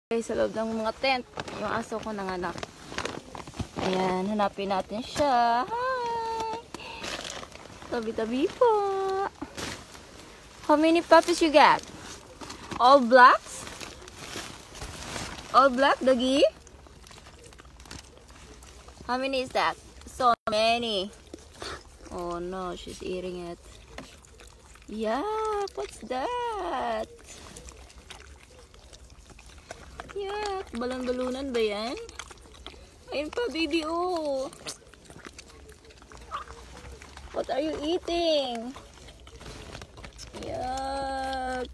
Sa loob ng mga tent, yung aso ko nanganak. Ayan, hanapin natin siya. Hi! Tabi-tabi po. How many puppies you got? All blacks? All black, doggy? How many is that? So many. Oh no, she's eating it. Yeah, what's that? Yeah, balon-balunan ba yan? Ayun pa, baby, oh. What are you eating? Yuck.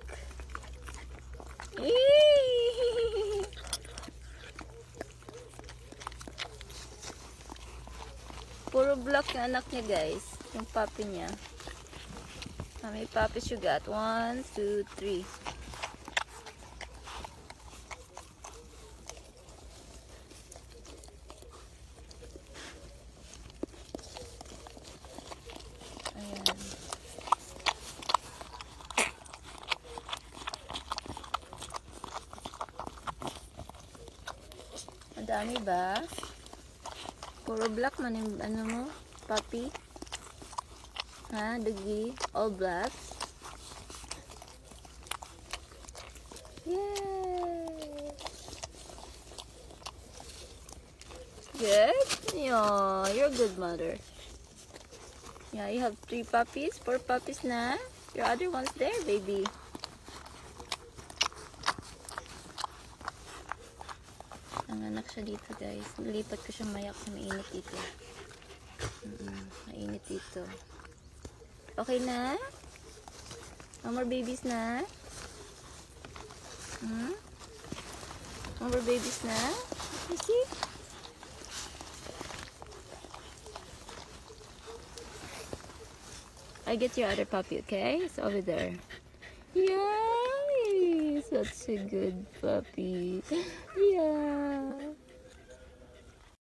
Eee! Puro black yung anak niya, guys. Yung puppy niya. How many puppies you got? 1, 2, 3. Ayan. Madami ba? Puro black man yung ano mo, puppy? Ha, doggy? All black? Yay! Good? Yeah, you're a good mother. Yeah, you have 3 puppies, 4 puppies na. Your other one's there, baby. Nanganak siya dito, guys. Nilipat ko siya mayak sa mainit dito. Mainit dito. Okay na? No more babies na? No more babies na? You see? I get your other puppy, okay? It's over there. Yay! Such a good puppy. Yeah.